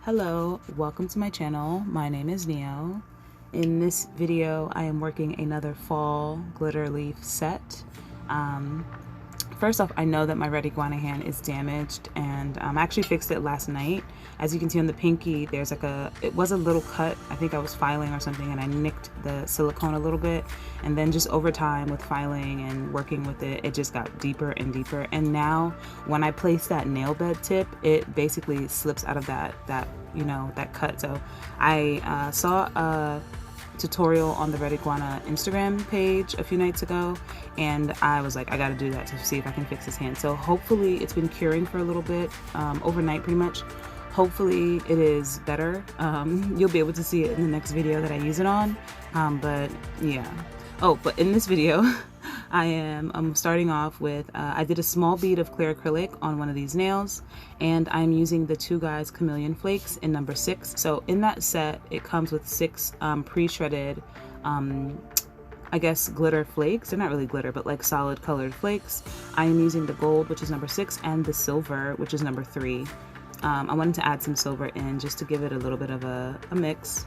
Hello, welcome to my channel. My name is Neo. In this video, I am working another fall glitter leaf set. First off, I know that my red iguana hand is damaged, and I actually fixed it last night. As you can see on the pinky, there's like it was a little cut. I think I was filing or something and I nicked the silicone a little bit. And then just over time with filing and working with it, it just got deeper and deeper. And now when I place that nail bed tip, it basically slips out of that cut. So I saw a tutorial on the Red Iguana Instagram page a few nights ago, and I was like, I gotta do that to see if I can fix his hand. So hopefully it's been curing for a little bit, overnight pretty much. Hopefully it is better. You'll be able to see it in the next video that I use it on, but yeah. Oh, but in this video I'm starting off with, I did a small bead of clear acrylic on one of these nails, and I'm using the Two Guys Chameleon Flakes in number 6. So in that set, it comes with 6 pre-shredded, I guess, glitter flakes. They're not really glitter, but like solid colored flakes. I am using the gold, which is number 6, and the silver, which is number 3. I wanted to add some silver in just to give it a little bit of a mix.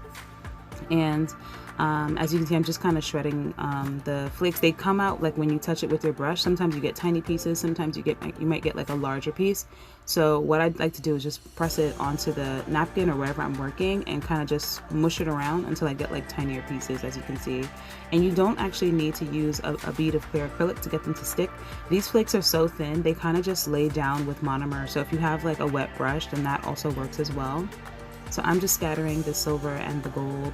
And as you can see, I'm just kind of shredding the flakes. They come out like when you touch it with your brush. Sometimes you get tiny pieces, sometimes you might get like a larger piece. So what I'd like to do is just press it onto the napkin or wherever I'm working and kind of just mush it around until I get like tinier pieces, as you can see. And you don't actually need to use a bead of clear acrylic to get them to stick. These flakes are so thin, they kind of just lay down with monomer. So if you have like a wet brush, then that also works as well. So I'm just scattering the silver and the gold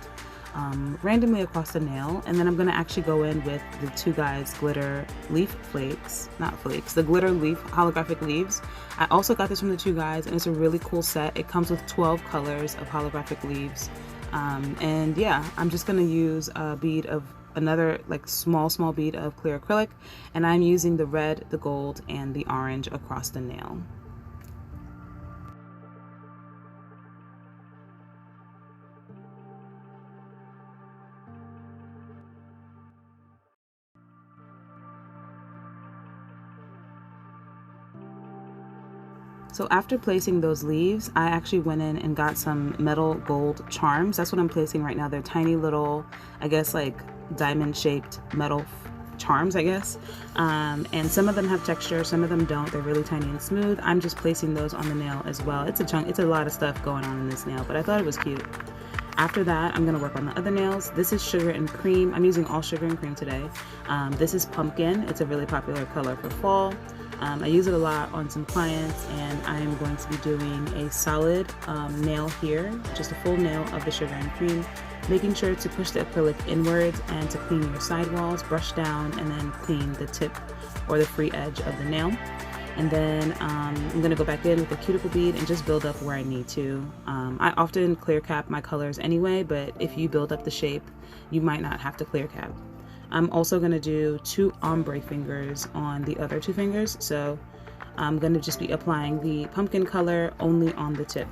randomly across the nail, and then I'm going to actually go in with the Two Guys glitter leaf flakes, not flakes, the glitter leaf holographic leaves. I also got this from the Two Guys, and it's a really cool set. It comes with 12 colors of holographic leaves, and yeah, I'm just going to use a bead of another like small bead of clear acrylic, and I'm using the red, the gold, and the orange across the nail. So after placing those leaves, I actually went in and got some metal gold charms. That's what I'm placing right now. They're tiny little, I guess, like diamond shaped metal charms, I guess. And some of them have texture, some of them don't. They're really tiny and smooth. I'm just placing those on the nail as well. It's a chunk, it's a lot of stuff going on in this nail, but I thought it was cute. After that, I'm gonna work on the other nails. This is sugar and cream. I'm using all sugar and cream today. This is pumpkin. It's a really popular color for fall. I use it a lot on some clients, and I am going to be doing a solid nail here, just a full nail of the sugar and cream, making sure to push the acrylic inwards and to clean your sidewalls, brush down, and then clean the tip or the free edge of the nail. And then I'm gonna go back in with a cuticle bead and just build up where I need to. I often clear cap my colors anyway, but if you build up the shape, you might not have to clear cap. I'm also gonna do 2 ombre fingers on the other 2 fingers. So I'm gonna just be applying the pumpkin color only on the tip.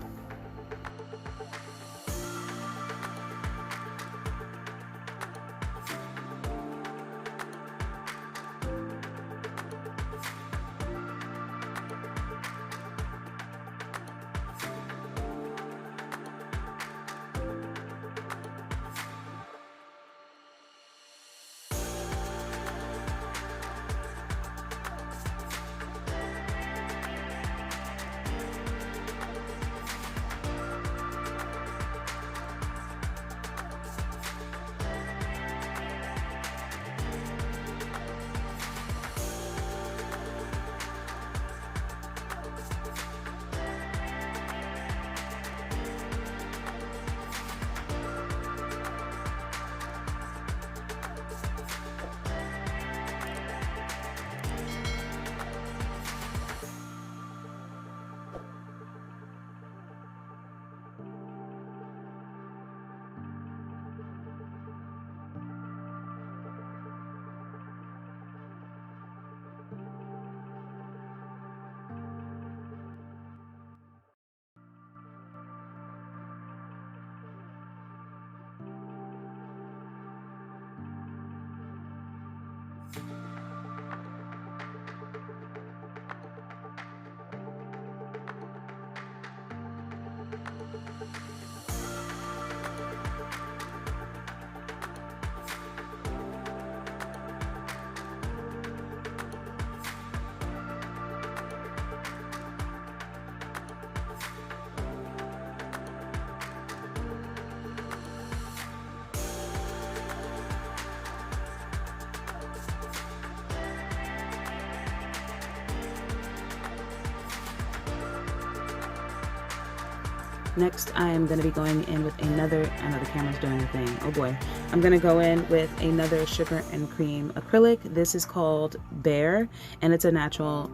Next, I am going to be going in with another, I know the camera's doing a thing, oh boy. I'm going to go in with another sugar and cream acrylic. This is called Bear, and it's a natural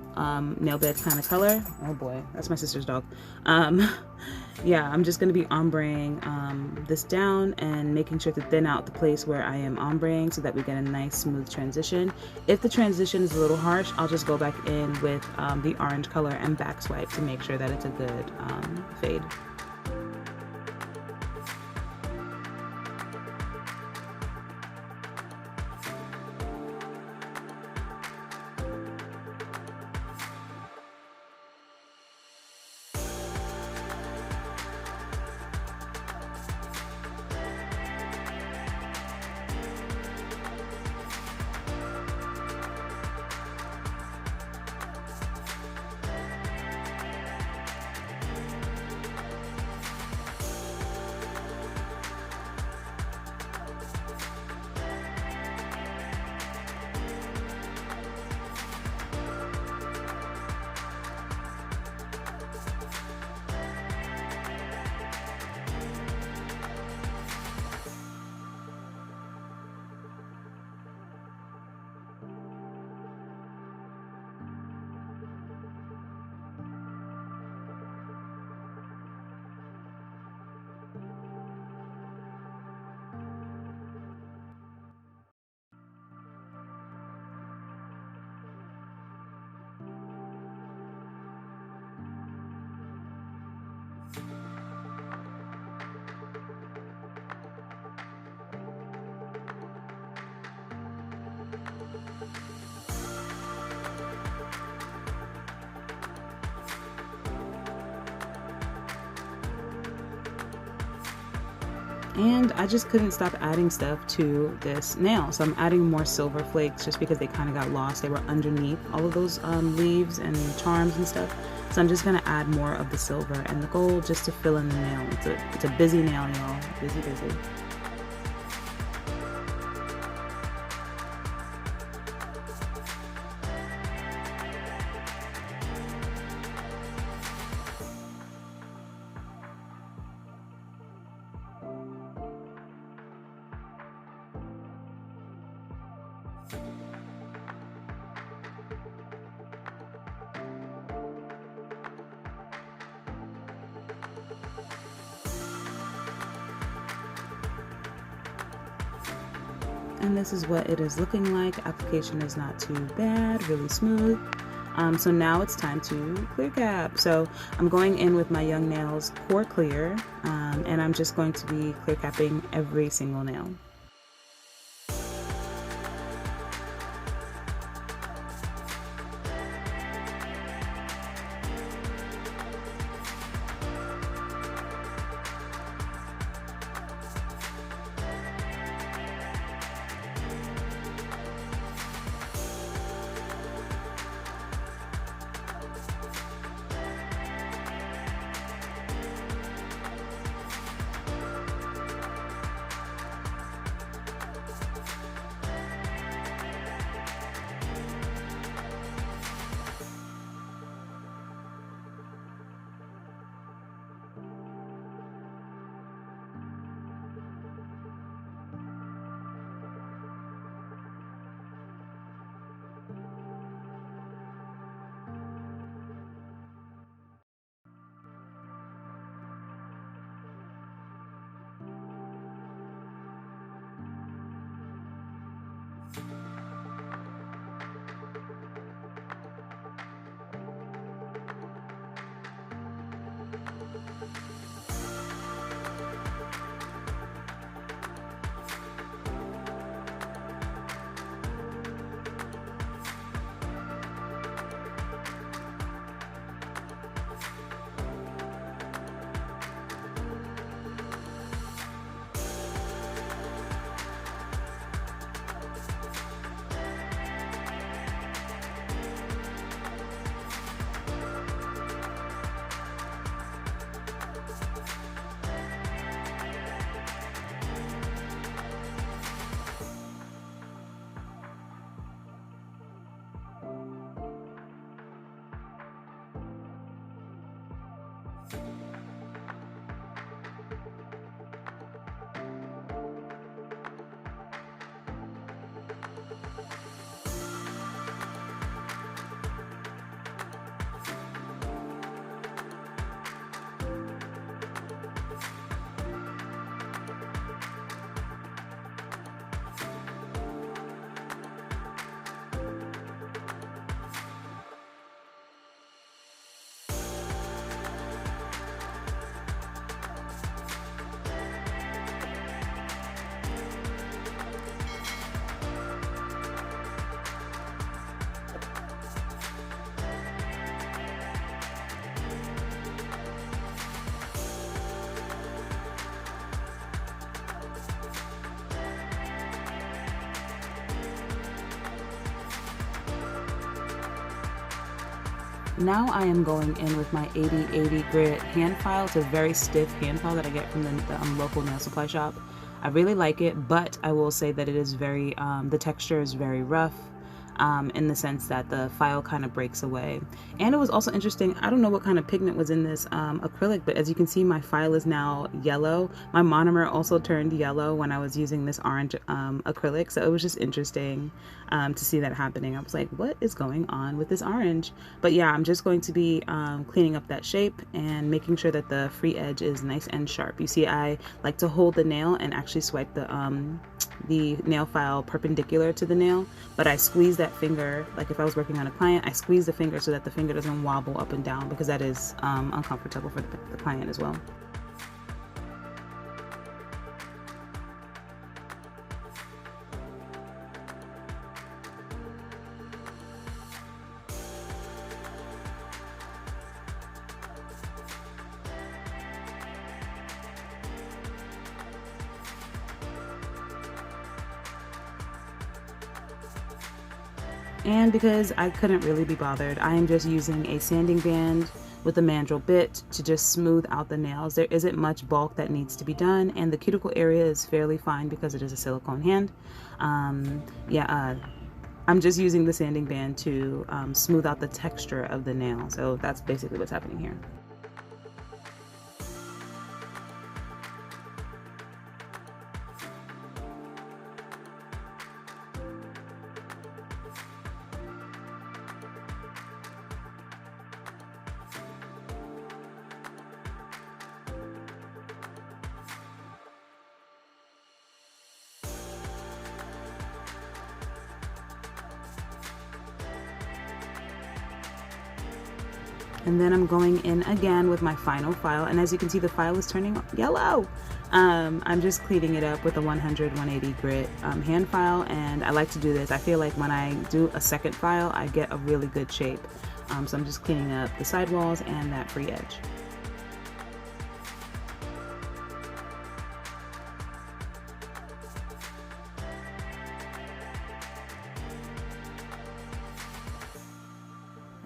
nail bed kind of color. Oh boy, that's my sister's dog. Yeah, I'm just going to be ombreing this down and making sure to thin out the place where I am ombreing so that we get a nice smooth transition. If the transition is a little harsh, I'll just go back in with the orange color and back swipe to make sure that it's a good fade. And I just couldn't stop adding stuff to this nail. So I'm adding more silver flakes just because they kind of got lost. They were underneath all of those leaves and charms and stuff. So I'm just gonna add more of the silver and the gold just to fill in the nail. It's a busy nail, y'all. Busy, busy. And this is what it is looking like. Application is not too bad, really smooth. So now it's time to clear cap. So I'm going in with my Young Nails Core Clear, and I'm just going to be clear capping every single nail. Now I am going in with my 8080 grit hand file. It's a very stiff hand file that I get from the local nail supply shop. I really like it, but I will say that it is very, the texture is very rough. In the sense that the file kind of breaks away. And it was also interesting, I don't know what kind of pigment was in this acrylic, but as you can see, my file is now yellow. My monomer also turned yellow when I was using this orange acrylic, so it was just interesting to see that happening. I was like, what is going on with this orange? But yeah, I'm just going to be cleaning up that shape and making sure that the free edge is nice and sharp. You see, I like to hold the nail and actually swipe the nail file perpendicular to the nail, but I squeeze that finger, like if I was working on a client, I squeeze the finger so that the finger doesn't wobble up and down, because that is uncomfortable for the client as well. And because I couldn't really be bothered, I am just using a sanding band with a mandrel bit to just smooth out the nails. There isn't much bulk that needs to be done, and the cuticle area is fairly fine because it is a silicone hand. I'm just using the sanding band to smooth out the texture of the nail. So that's basically what's happening here. And then I'm going in again with my final file, and as you can see, the file is turning yellow. I'm just cleaning it up with a 100-180 grit hand file, and I like to do this. I feel like when I do a second file, I get a really good shape. So I'm just cleaning up the sidewalls and that free edge.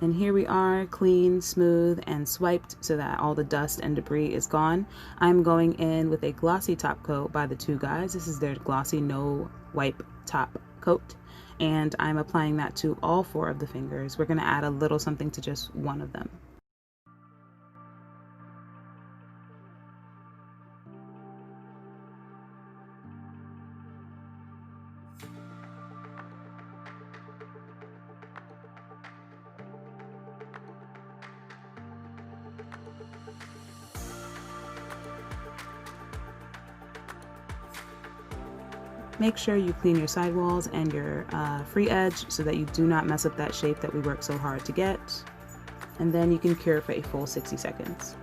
And here we are, clean, smooth, and swiped so that all the dust and debris is gone. I'm going in with a glossy top coat by the Two Guys. This is their glossy no wipe top coat. And I'm applying that to all 4 of the fingers. We're gonna add a little something to just one of them. Make sure you clean your sidewalls and your free edge so that you do not mess up that shape that we worked so hard to get. And then you can cure for a full 60 seconds.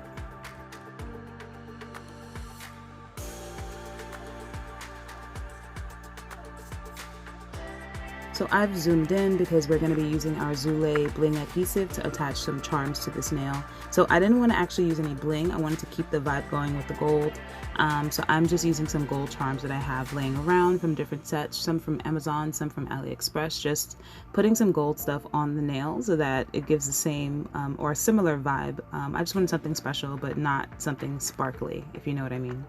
So I've zoomed in because we're going to be using our Zule bling adhesive to attach some charms to this nail. So I didn't want to actually use any bling. I wanted to keep the vibe going with the gold. So I'm just using some gold charms that I have laying around from different sets, some from Amazon, some from AliExpress, just putting some gold stuff on the nail so that it gives the same or a similar vibe. I just wanted something special, but not something sparkly, if you know what I mean.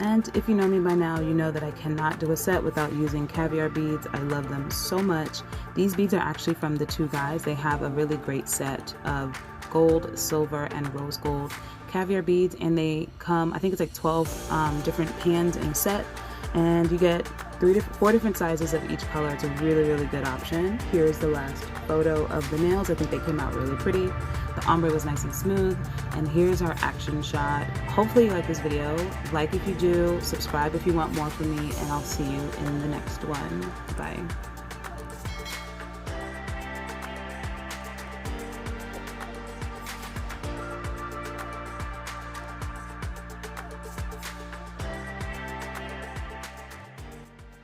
And if you know me by now, you know that I cannot do a set without using caviar beads. I love them so much. These beads are actually from the two guys. They have a really great set of gold, silver, and rose gold caviar beads, and they come, I think it's like 12 different pans in a set, and you get four different sizes of each color. It's a really good option. Here's the last photo of the nails. I think they came out really pretty. The ombre was nice and smooth, and here's our action shot. Hopefully you like this video. Like if you do, subscribe if you want more from me, and I'll see you in the next one. Bye.